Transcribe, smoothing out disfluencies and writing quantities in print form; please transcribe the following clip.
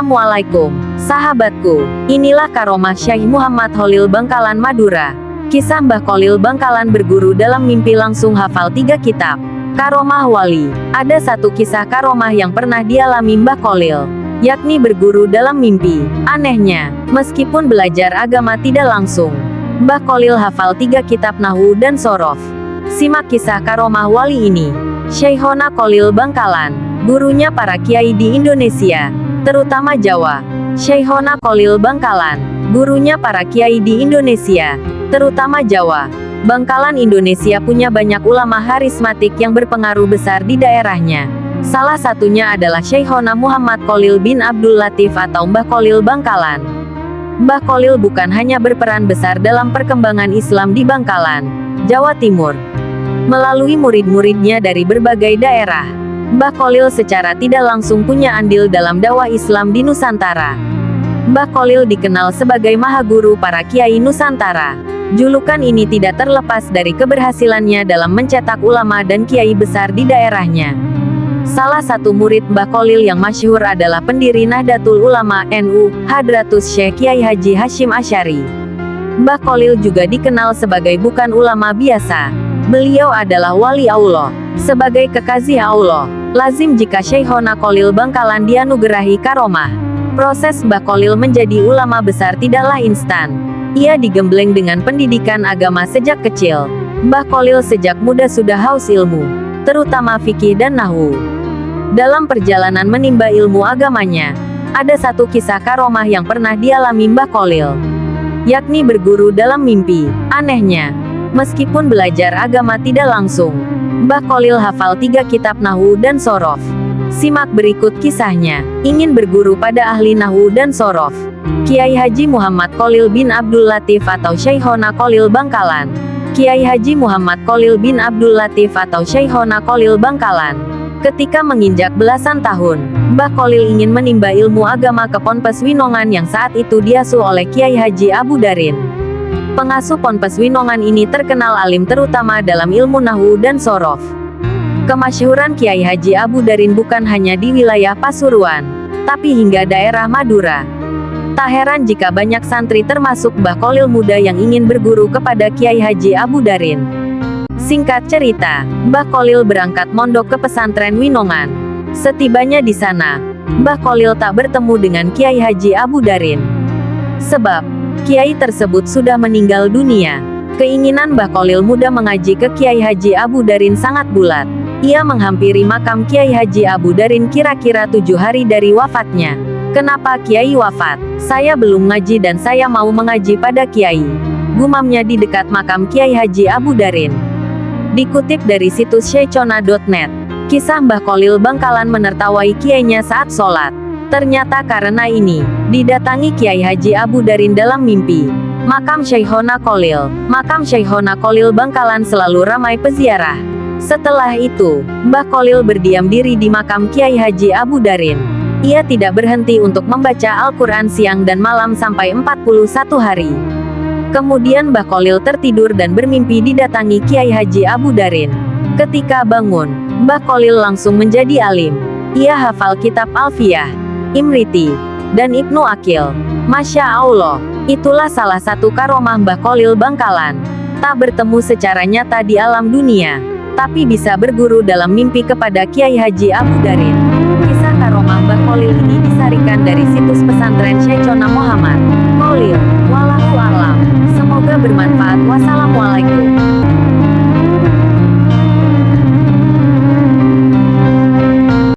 Assalamualaikum, sahabatku. Inilah karomah Syekh Muhammad Khalil Bangkalan Madura. Kisah Mbah Khalil Bangkalan berguru dalam mimpi langsung hafal 3 kitab. Karomah Wali. Ada satu kisah karomah yang pernah dialami Mbah Khalil, yakni berguru dalam mimpi. Anehnya, meskipun belajar agama tidak langsung, Mbah Khalil hafal 3 kitab Nahwu dan Shorof. Simak kisah karomah wali ini. Syekhona Khalil Bangkalan, gurunya para kiai di Indonesia, terutama Jawa. Syekhona Khalil Bangkalan, gurunya para kiai di Indonesia, terutama Jawa. Bangkalan Indonesia punya banyak ulama harismatik yang berpengaruh besar di daerahnya. Salah satunya adalah Syekhona Muhammad Khalil bin Abdul Latif atau Mbah Khalil Bangkalan. Mbah Khalil bukan hanya berperan besar dalam perkembangan Islam di Bangkalan, Jawa Timur, melalui murid-muridnya dari berbagai daerah, Mbah Khalil secara tidak langsung punya andil dalam dakwah Islam di Nusantara. Mbah Khalil dikenal sebagai Mahaguru para Kiai Nusantara. Julukan ini tidak terlepas dari keberhasilannya dalam mencetak ulama dan kiai besar di daerahnya. Salah satu murid Mbah Khalil yang masyhur adalah pendiri Nahdlatul Ulama NU, Hadratus Syekh Kiai Haji Hasyim Asy'ari. Mbah Khalil juga dikenal sebagai bukan ulama biasa. Beliau adalah wali Allah. Sebagai kekasih Allah, lazim jika Syekhona Khalil Bangkalan dianugerahi karomah. Proses Mbah Khalil menjadi ulama besar tidaklah instan. Ia digembleng dengan pendidikan agama sejak kecil. Mbah Khalil sejak muda sudah haus ilmu, terutama fikih dan nahwu. Dalam perjalanan menimba ilmu agamanya, ada satu kisah karomah yang pernah dialami Mbah Khalil, yakni berguru dalam mimpi. Anehnya, meskipun belajar agama tidak langsung, Mbah Khalil hafal 3 kitab Nahwu dan Shorof. Simak berikut kisahnya. Ingin berguru pada ahli Nahwu dan Shorof, Kiai Haji Muhammad Khalil bin Abdul Latif atau Syekhona Khalil Bangkalan. Kiai Haji Muhammad Khalil bin Abdul Latif atau Syekhona Khalil Bangkalan. Ketika menginjak belasan tahun, Mbah Khalil ingin menimba ilmu agama ke Ponpes Winongan yang saat itu diasuh oleh Kiai Haji Abu Darin. Pengasuh Ponpes Winongan ini terkenal alim terutama dalam ilmu Nahwu dan Shorof. Kemasyhuran Kiai Haji Abu Darin bukan hanya di wilayah Pasuruan, tapi hingga daerah Madura. Tak heran jika banyak santri termasuk Mbah Khalil muda yang ingin berguru kepada Kiai Haji Abu Darin. Singkat cerita, Mbah Khalil berangkat mondok ke pesantren Winongan. Setibanya di sana, Mbah Khalil tak bertemu dengan Kiai Haji Abu Darin, sebab kiai tersebut sudah meninggal dunia. Keinginan Mbah Khalil muda mengaji ke Kiai Haji Abu Darin sangat bulat. Ia menghampiri makam Kiai Haji Abu Darin kira-kira 7 hari dari wafatnya. "Kenapa Kiai wafat? Saya belum ngaji dan saya mau mengaji pada Kiai," gumamnya di dekat makam Kiai Haji Abu Darin. Dikutip dari situs syechona.net, kisah Mbah Khalil Bangkalan menertawai kiainya saat sholat. Ternyata karena ini, didatangi Kiai Haji Abu Darin dalam mimpi. Makam Syekhona Khalil Bangkalan selalu ramai peziarah. Setelah itu, Mbah Khalil berdiam diri di makam Kiai Haji Abu Darin. Ia tidak berhenti untuk membaca Al-Quran siang dan malam sampai 41 hari. Kemudian Mbah Khalil tertidur dan bermimpi didatangi Kiai Haji Abu Darin. Ketika bangun, Mbah Khalil langsung menjadi alim. Ia hafal kitab Alfiyah, Imriti, dan Ibnu Aqil. Masya Allah, itulah salah satu karomah Mbah Khalil Bangkalan. Tak bertemu secara nyata di alam dunia, tapi bisa berguru dalam mimpi kepada Kiai Haji Abu Darin. Kisah karomah Mbah Khalil ini disarikan dari situs pesantren Syechona Muhammad Khalil. Wallahu a'lam. Semoga bermanfaat. Wassalamualaikum.